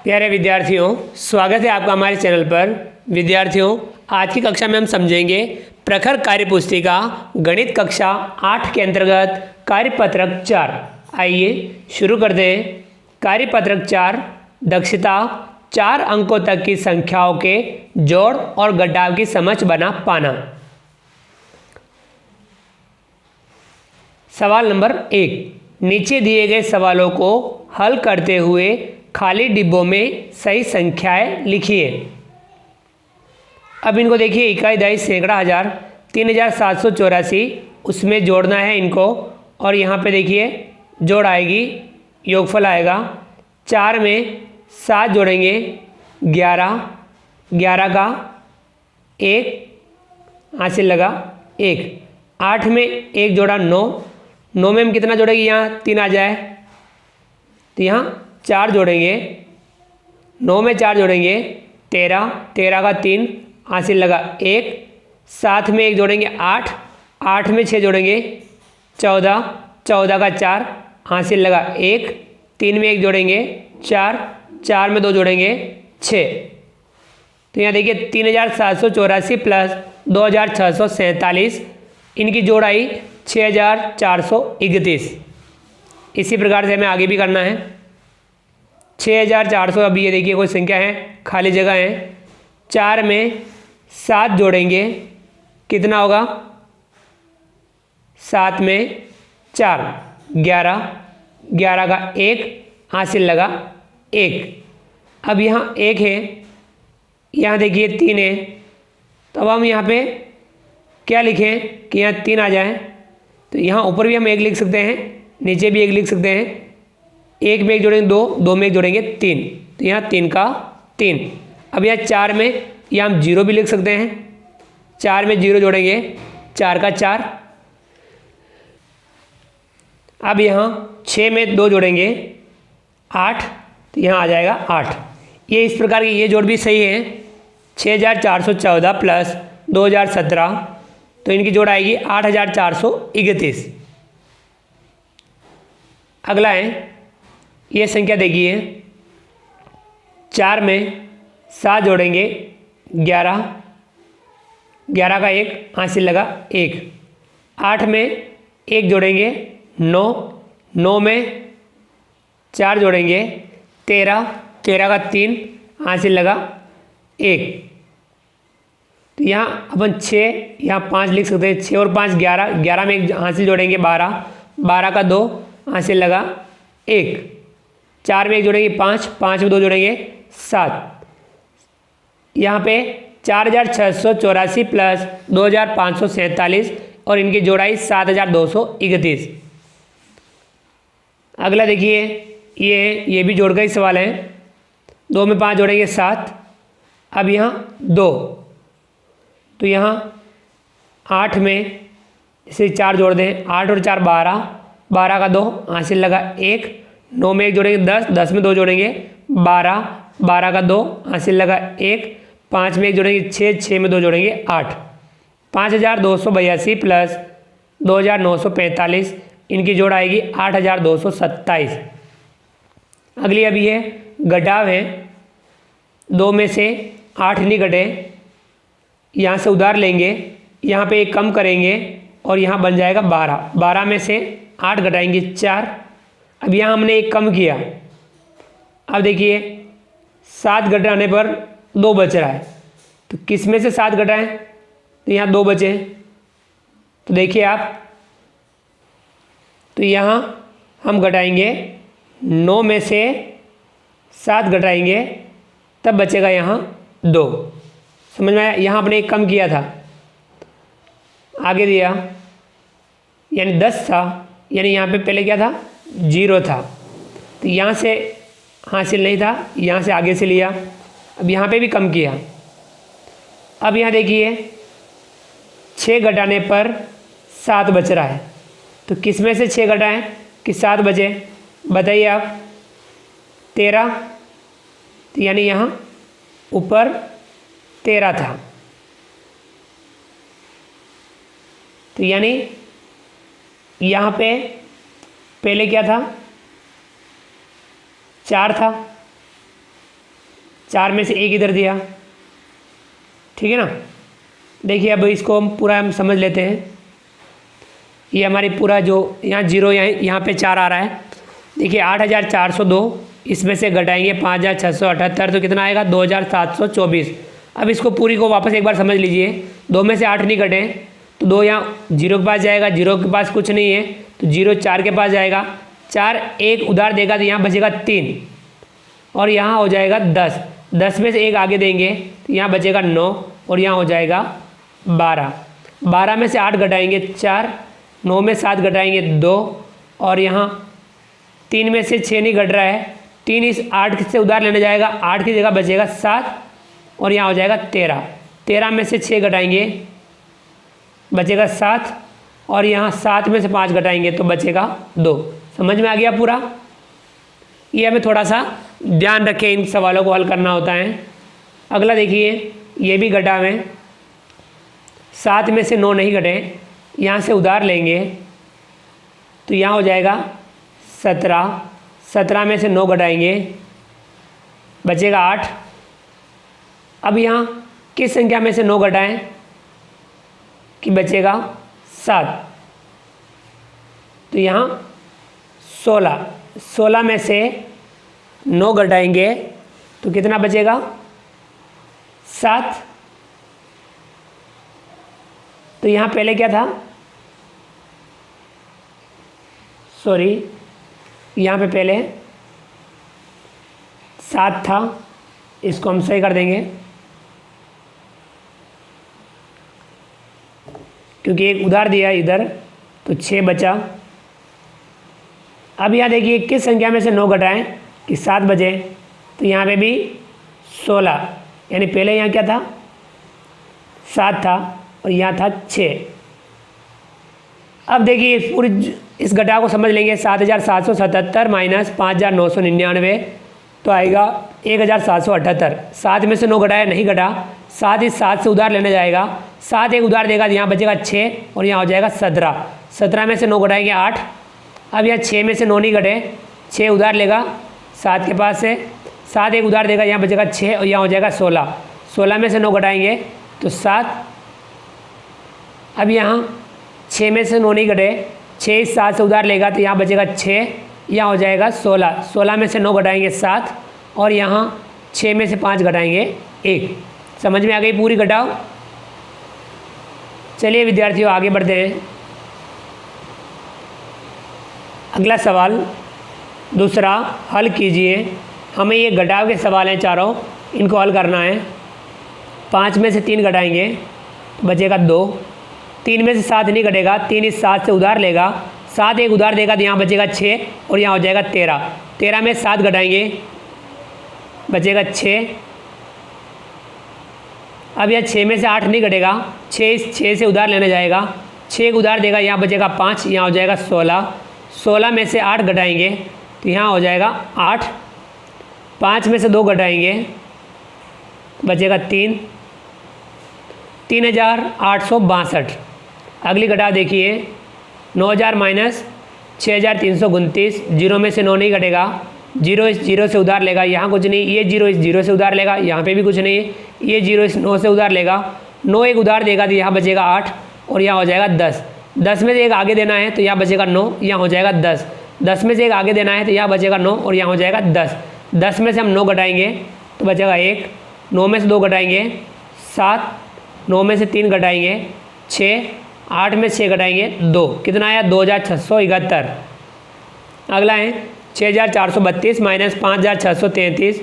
प्यारे विद्यार्थियों, स्वागत है आपका हमारे चैनल पर। विद्यार्थियों, आज की कक्षा में हम समझेंगे प्रखर कार्यपुस्तिका गणित कक्षा 8 के अंतर्गत कार्यपत्रक 4। आइए शुरू करते हैं। कार्यपत्रक 4 दक्षता 4 अंकों तक की संख्याओं के जोड़ और घटाव की समझ बना पाना। सवाल नंबर 1, नीचे दिए गए सवालों को हल करते हुए खाली डिब्बों में सही संख्याएं लिखिए। अब इनको देखिए, इकाई दहाई सैकड़ा हज़ार 3784 उसमें जोड़ना है इनको। और यहाँ पे देखिए जोड़ आएगी, योगफल आएगा। 4 में 7 जोड़ेंगे 11, 11 का 1 हासिल लगा 1। 8 में 1 जोड़ा 9, 9 में हम कितना जोड़ेंगे, यहाँ 3 आ जाए तो यहाँ 4 जोड़ेंगे। 9 में 4 जोड़ेंगे 13, 13 का 3 हासिल लगा 1। 7 में 1 जोड़ेंगे 8, 8 में 6 जोड़ेंगे 14, 14 का 4 हासिल लगा 1। 3 में 1 जोड़ेंगे 4, 4 में 2 जोड़ेंगे 6। तो यहाँ देखिए 3784 प्लस 2647, इनकी जोड़ आई 6431। इसी प्रकार से हमें आगे भी करना है। 6400, अभी ये देखिए कोई संख्या है, खाली जगह है। 4 में 7 जोड़ेंगे, कितना होगा, 7 में 4 11, 11 का 1 हासिल लगा 1। अब यहाँ 1 है, यहाँ देखिए 3 है, तो अब हम यहाँ पे क्या लिखें कि यहाँ 3 आ जाए। तो यहाँ ऊपर भी हम 1 लिख सकते हैं, नीचे भी 1 लिख सकते हैं। 1 में 1 जोड़ेंगे 2, 2 में 1 जोड़ेंगे 3, तो यहाँ 3 का 3। अब यहाँ 4 में यहाँ हम 0 भी लिख सकते हैं। 4 में 0 जोड़ेंगे 4 का 4। अब यहाँ 6 में 2 जोड़ेंगे 8, तो यहाँ आ जाएगा 8। ये इस प्रकार की ये जोड़ भी सही है। 6414 प्लस 2017, तो इनकी जोड़ आएगी 8431। अगला है, ये संख्या देखिए, 4 में 7 जोड़ेंगे 11, 11 का 1 हासिल लगा 1। 8 में 1 जोड़ेंगे 9, 9 में 4 जोड़ेंगे 13, 13 का 3 हासिल लगा 1। तो यहाँ अपन 6, यहाँ 5 लिख सकते हैं। 6 और 5 11, 11 में 1 हासिल जोड़ेंगे 12, 12 का 2 हासिल लगा 1। 4 में 1 जोड़ेंगे 5, 5 में 2 जोड़ेंगे 7। यहाँ पे 4684 प्लस 2547, और इनकी जोड़ाई 7231। अगला देखिए, ये भी जोड़ का ही सवाल है। 2 में 5 जोड़ेंगे 7। अब यहाँ 2, तो यहाँ 8 में इसे 4 जोड़ दें, 8 और 4 12, 12 का 2 हासिल लगा 1। 9 में 1 जोड़ेंगे 10, 10 में 2 जोड़ेंगे 12, 12 का 2 हासिल लगा 1। 5 में 1 जोड़ेंगे 6, 6 में 2 जोड़ेंगे 8। 5282 प्लस 2945, इनकी जोड़ आएगी 8227। अगली अभी है घटाव है। 2 में से 8 नहीं घटे, यहाँ से उधार लेंगे, यहाँ पे 1 कम करेंगे और यहाँ बन जाएगा 12। 12 में से 8 घटाएंगे 4। अब यहाँ हमने 1 कम किया। अब देखिए 7 घटाने पर 2 बच रहा है, तो किस में से 7 घटाएं, तो यहाँ 2 बचे। तो देखिए आप, तो यहाँ हम घटाएंगे 9 में से 7 घटाएंगे, तब बचेगा यहाँ 2। समझ में आया? यहाँ आपने 1 कम किया था, आगे दिया, यानी 10 था, यानी यहाँ पे पहले क्या था, 0 था, तो यहाँ से हासिल नहीं था, यहाँ से आगे से लिया। अब यहाँ पे भी कम किया। अब यहाँ देखिए 6 घटाने पर 7 बच रहा है, तो किस में से 6 घटाएं कि 7 बचे, बताइए आप। 13, तो यानी यहाँ ऊपर 13 था, तो यानी यहाँ पे पहले क्या था, 4 था, 4 में से 1 इधर दिया, ठीक है ना। देखिए अब इसको हम पूरा हम समझ लेते हैं। ये हमारी पूरा जो यहाँ 0 यहाँ पे 4 आ रहा है। देखिए 8402 इसमें से घटाएंगे 5678 तो कितना आएगा 2724। अब इसको पूरी को वापस एक बार समझ लीजिए। 2 में से 8 नहीं घटे तो 2 यहाँ 0 के पास जाएगा, 0 के पास कुछ नहीं है तो 0 4 के पास जाएगा, 4 1 उधार देगा तो यहाँ बचेगा 3 और यहाँ हो जाएगा 10। 10 में से 1 आगे देंगे तो यहाँ बचेगा 9 और यहाँ हो जाएगा 12। 12 में से 8 घटाएंगे 4, 9 में 7 घटाएंगे 2 और यहाँ 3 में से 6 नहीं घट रहा है, 3 इस 8 से उधार लेने जाएगा, 8 की जगह बचेगा 7 और यहाँ हो जाएगा 13। 13 में से 6 घटाएंगे बचेगा 7 और यहाँ 7 में से 5 घटाएंगे तो बचेगा 2। समझ में आ गया पूरा। ये हमें थोड़ा सा ध्यान रखें, इन सवालों को हल करना होता है। अगला देखिए, ये भी घटा में 7 में से 9 नहीं घटे, यहाँ से उधार लेंगे तो यहाँ हो जाएगा 17। 17 में से 9 घटाएंगे बचेगा 8। अब यहाँ किस संख्या में से 9 घटाएं कि बचेगा 7, तो यहाँ 16। 16 में से 9 घटाएंगे तो कितना बचेगा 7। तो यहाँ पहले क्या था, सॉरी यहाँ पे पहले 7 था, इसको हम सही कर देंगे क्योंकि एक उधार दिया इधर तो 6 बचा। अब यहाँ देखिए किस संख्या में से 9 घटाएं कि 7 बचे, तो यहाँ पे भी 16, यानी पहले यहाँ क्या था 7 था और यहाँ था 6। अब देखिए पूरी इस घटाव को समझ लेंगे। 7777 माइनस 5999 तो आएगा 1778। 7 में से 9 घटाया नहीं घटा, 7 इस 7 से उधार लेने जाएगा, 7 एक उधार देगा तो यहाँ बचेगा 6 और यहाँ हो जाएगा 17। 17 में से 9 घटाएंगे 8। अब यहाँ 6 में से 9 नहीं घटे, 6 उधार लेगा 7 के पास से, 7 एक उधार देगा, यहाँ बचेगा 6 और यहाँ हो जाएगा 16। 16 में से 9 घटाएंगे तो 7। अब यहाँ 6 में से 9 नहीं घटे, 6 इस 7 से उधार लेगा तो यहाँ बचेगा 6, यहाँ हो जाएगा 16। 16 में से 9 घटाएंगे 7 और यहाँ 6 में से 5 घटाएंगे 1। समझ में आ गई पूरी घटाओ। चलिए विद्यार्थियों आगे बढ़ते हैं। अगला सवाल दूसरा, हल कीजिए। हमें ये घटाव के सवाल हैं चारों, इनको हल करना है। 5 में से 3 घटाएंगे बचेगा 2। 3 में से 7 नहीं घटेगा, 3 इस 7 से उधार लेगा, 7 एक उधार देगा तो यहाँ बचेगा 6 और यहाँ हो जाएगा 13। 13 में 7 घटाएंगे बचेगा 6। अब यह 6 में से 8 नहीं घटेगा, 6 इस 6 से उधार लेने जाएगा, 6 एक उधार देगा, यहाँ बचेगा 5, यहाँ हो जाएगा 16। 16 में से 8 घटाएंगे तो यहाँ हो जाएगा 8। 5 में से 2 घटाएंगे बचेगा 3, 3862। अगली घटाव देखिए, 9000 माइनस 6329। 0 में से 9 नहीं घटेगा, 0 इस 0 से उधार लेगा, यहाँ कुछ नहीं, ये 0 इस 0 से उधार लेगा, यहाँ पे भी कुछ नहीं, ये 0 इस 9 से उधार लेगा, 9 एक उधार देगा तो यहाँ बचेगा 8 और यहाँ हो जाएगा 10। 10 में से एक आगे देना है तो यहाँ बचेगा 9, यहाँ हो जाएगा 10। 10 में से एक आगे देना है तो यहाँ बचेगा 9 और यहाँ हो जाएगा 10। 10 में से हम 9 घटाएंगे तो बचेगा 1। 9 में से 2 घटाएंगे 7। 9 में से 3 घटाएंगे 6। 8 में 6 घटाएंगे 2, कितना आया 2671। अगला है 6432 माइनस 5633।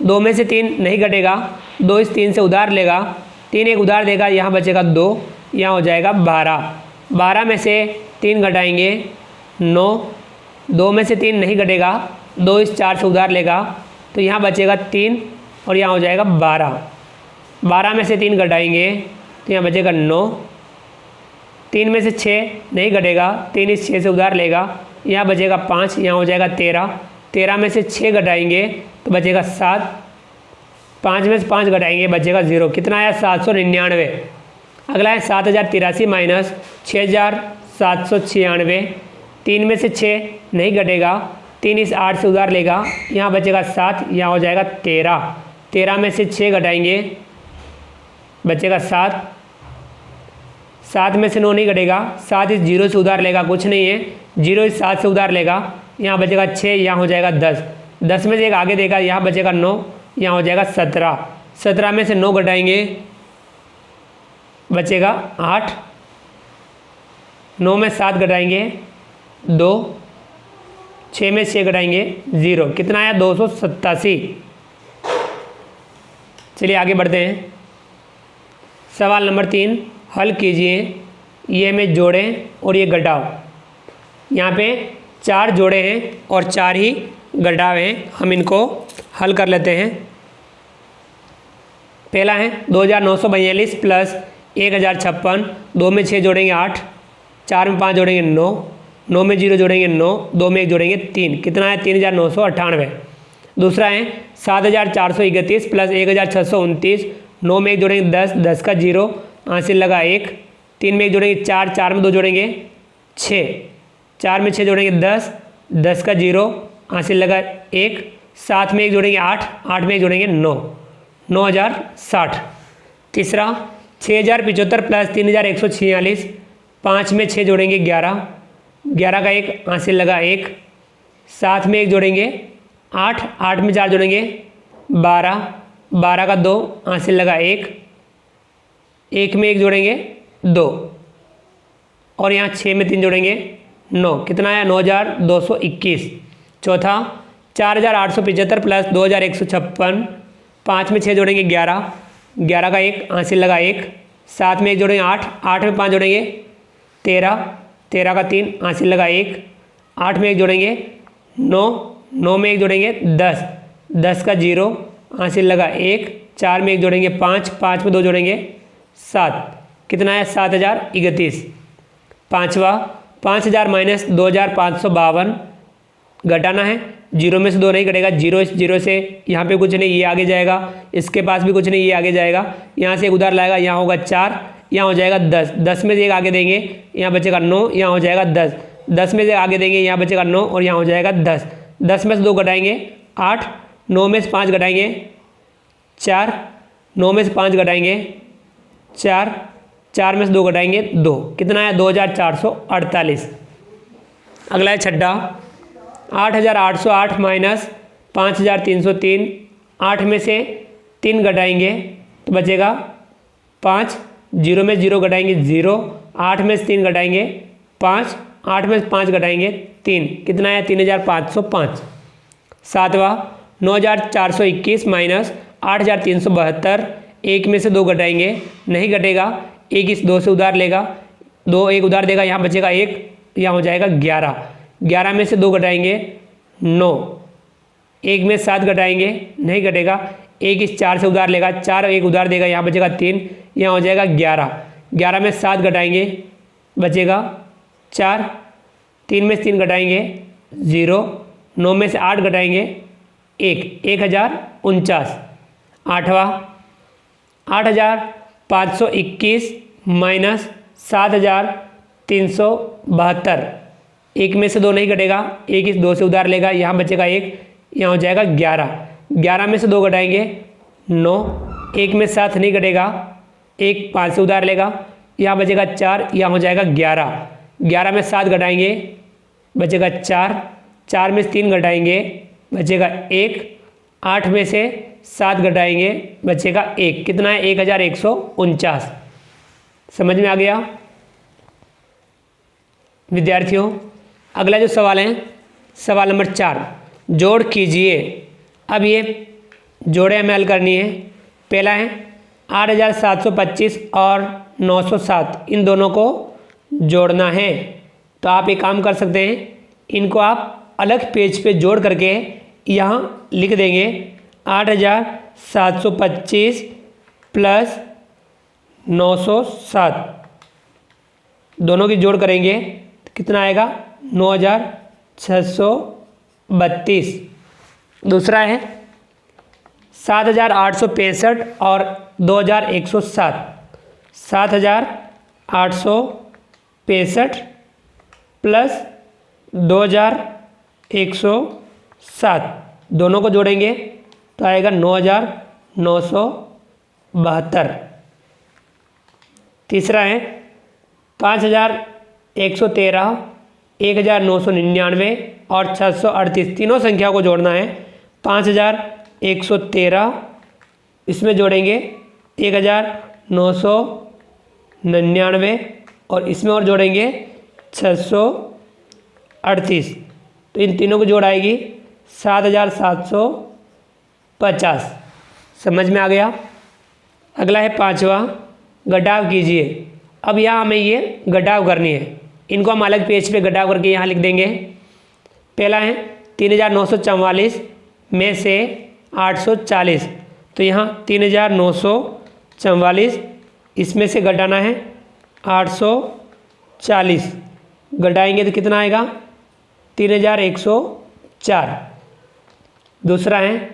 2 में से 3 नहीं घटेगा, 2 इस 3 से उधार लेगा, 3 एक उधार देगा, यहाँ बचेगा 2, यहाँ हो जाएगा 12। 12 में से 3 घटाएंगे 9। 2 में से 3 नहीं घटेगा, 2 इस 4 से उधार लेगा तो यहाँ बचेगा 3 और यहाँ हो जाएगा 12। 12 में से 3 घटाएंगे तो यहाँ बचेगा 9। 3 में से 6 नहीं घटेगा, 3 इस 6 से उधार लेगा, यहाँ बचेगा 5, यहाँ हो जाएगा 13। 13 में से 6 घटाएंगे तो बचेगा 7। 5 में से 5 घटाएंगे बचेगा 0, कितना आया 799। अगला है 7083 माइनस 6796। 3 में से 6 नहीं घटेगा, 3 इस 8 से उधार लेगा, यहाँ बचेगा 7, यहाँ हो जाएगा 13। 13 में से 6 घटाएंगे बचेगा 7। 7 में से 9 नहीं घटेगा, 7 इस 0 से उधार लेगा, कुछ नहीं है, 0 इस 7 से उधार लेगा, यहाँ बचेगा 6, यहाँ हो जाएगा 10। 10 में से एक आगे देगा, यहाँ बचेगा 9, यहाँ हो जाएगा 17। 17 में से 9 घटाएंगे बचेगा 8। 9 में 7 घटाएंगे 2। 6 में 6 घटाएंगे 0। कितना आया? 287। चलिए आगे बढ़ते हैं। सवाल नंबर 3 हल कीजिए। ये में जोड़ें और ये घटाओ। यहाँ पे 4 जोड़े हैं और 4 ही घटावे हैं। हम इनको हल कर लेते हैं। पहला है 2942 प्लस 1056। 2 में 6 जोड़ेंगे 8, 4 में 5 जोड़ेंगे 9, 9 में 0 जोड़ेंगे 9, 2 में 1 जोड़ेंगे 3। कितना है? 3998। दूसरा है 7431 प्लस 1629। 9 में 1 जोड़ेंगे 10, 10 का 0, हासिल लगा 1। 3 में 1 जोड़ेंगे 4, 4 में 2 जोड़ेंगे 6, 4 में 6 जोड़ेंगे 10, 10 का 0, हासिल लगा 1। 7 में 1 जोड़ेंगे 8, 8 में 1 जोड़ेंगे 9, 9060। तीसरा 6075 प्लस 3146। 5 में 6 जोड़ेंगे 11, 11 का 1, हासिल लगा 1। 7 में 1 जोड़ेंगे 8, 8 में 4 जोड़ेंगे 12, 12 का 2, हासिल लगा 1। 1 में 1 जोड़ेंगे 2 और यहाँ 6 में 3 जोड़ेंगे 9। कितना है? 9221। चौथा 4875 प्लस 2156। 5 में 6 जोड़ेंगे 11, 11 का 1, हासिल लगा 1। 7 में 1 जोड़ेंगे 8, 8 में 5 जोड़ेंगे 13, 13 का 3, हासिल लगा 1। 8 में 1 जोड़ेंगे 9, 9 में 1 जोड़ेंगे 10, 10 का 0, हासिल लगा 1। 4 में 1 जोड़ेंगे 5, 5 में 2 जोड़ेंगे 7। कितना है? 7031। पाँचवा 5000 माइनस 2552 घटाना है। 0 में से 2 नहीं घटेगा, 0 इस 0 से यहाँ पे कुछ नहीं, ये आगे जाएगा, इसके पास भी कुछ नहीं, ये आगे जाएगा, यहाँ से एक उधार लाएगा, यहाँ होगा 4, यहाँ हो जाएगा 10, 10 में से एक आगे देंगे, यहाँ बचेगा 9, यहाँ हो जाएगा 10, 10 में से आगे देंगे, यहाँ बचेगा 9 और यहाँ हो जाएगा 10, 10 में से 2 घटाएंगे 8, 9 में से 5 घटाएंगे 4, 9 में से 5 घटाएंगे 4, 4 में से 2 घटाएंगे 2। कितना है? 2448। अगला है छठा 8808 माइनस 5303। 8 में से 3 घटाएंगे तो बचेगा 5, 0 में 0 घटाएंगे 0, 8 में से 3 घटाएंगे 5, 8 में से 5 घटाएंगे 3। कितना है? 3505। सातवां 9421 माइनस 8372। 1 में से 2 घटाएंगे, नहीं घटेगा, 1 इस 2 से उधार लेगा, 2 1 उधार देगा, यहाँ बचेगा 1, यहाँ हो जाएगा 11। 11 में से 2 घटाएंगे 9, 1 में 7 घटाएंगे, नहीं घटेगा, 1 इस 4 से उधार लेगा, 4 1 उधार देगा, यहाँ बचेगा 3, यहाँ हो जाएगा 11। 11 में 7 घटाएंगे बचेगा 4, 3 में से 3 घटाएंगे 0, 9 में से 8 घटाएंगे 1, 1049। आठवां 8521 माइनस 7372। 1 में से 2 नहीं घटेगा, 1 इस 2 से उधार लेगा, यहाँ बचेगा 1, यहाँ हो जाएगा 11। 11 में से 2 घटाएंगे 9, 1 में 7 नहीं घटेगा, 1 5 से उधार लेगा, यहाँ बचेगा 4, यहाँ हो जाएगा 11। 11 में 7 घटाएंगे बचेगा 4, 4 में से 3 घटाएंगे बचेगा 1, 8 में से 7 घटाएंगे बचेगा 1। कितना है? 1149। समझ में आ गया विद्यार्थियों? अगला जो सवाल है सवाल नंबर 4, जोड़ कीजिए। अब ये जोड़े हमें हल करनी है। पहला है 8725 और 907, इन दोनों को जोड़ना है। तो आप एक काम कर सकते हैं, इनको आप अलग पेज पे जोड़ करके यहाँ लिख देंगे 8725 प्लस 907, दोनों की जोड़ करेंगे तो कितना आएगा? 9632। दूसरा है 7865 और 2107, 7865 प्लस 2107, दोनों को जोड़ेंगे तो आएगा 9000 972। तीसरा है 5113, 1999 और 638, तीनों संख्या को जोड़ना है। 5113 इसमें जोड़ेंगे 1999 और इसमें और जोड़ेंगे 638, तो इन तीनों को जोड़ आएगी 7750। समझ में आ गया। अगला है 5वां, घटाव कीजिए। अब यहाँ हमें ये घटाव करनी है, इनको हम अलग पेज पे घटाव करके यहाँ लिख देंगे। पहला है 3944 में से 840, तो यहाँ 3944 इसमें से घटाना है 840, घटाएंगे तो कितना आएगा 3104। दूसरा है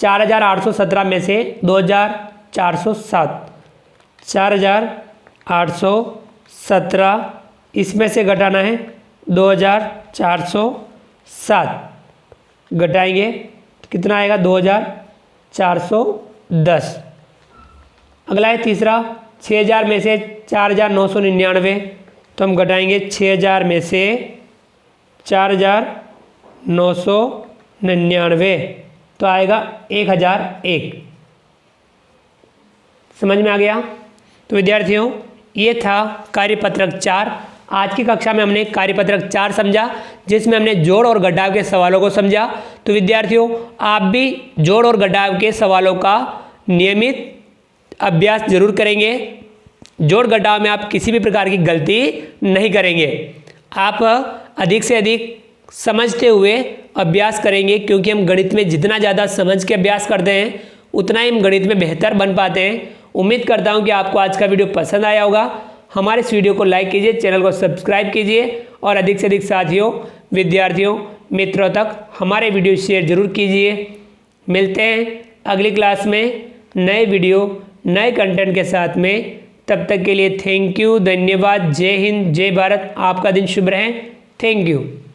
4817 में से 2407, 4817 इसमें से घटाना है 2407, घटाएंगे तो कितना आएगा 2410। अगला है तीसरा 6000 में से 4999, तो हम घटाएंगे 6000 में से 4999, तो आएगा 1001। समझ में आ गया। तो विद्यार्थियों ये था कार्यपत्रक 4। आज की कक्षा में हमने कार्यपत्रक 4 समझा, जिसमें हमने जोड़ और घटाव के सवालों को समझा। तो विद्यार्थियों आप भी जोड़ और घटाव के सवालों का नियमित अभ्यास जरूर करेंगे। जोड़ घटाव में आप किसी भी प्रकार की गलती नहीं करेंगे। आप अधिक से अधिक समझते हुए अभ्यास करेंगे, क्योंकि हम गणित में जितना ज़्यादा समझ के अभ्यास करते हैं उतना ही हम गणित में बेहतर बन पाते हैं। उम्मीद करता हूं कि आपको आज का वीडियो पसंद आया होगा। हमारे इस वीडियो को लाइक कीजिए, चैनल को सब्सक्राइब कीजिए और अधिक से अधिक साथियों, विद्यार्थियों, मित्रों तक हमारे वीडियो शेयर जरूर कीजिए। मिलते हैं अगली क्लास में नए वीडियो नए कंटेंट के साथ में। तब तक के लिए थैंक यू, धन्यवाद, जय हिंद, जय भारत। आपका दिन शुभ रहे। Thank you.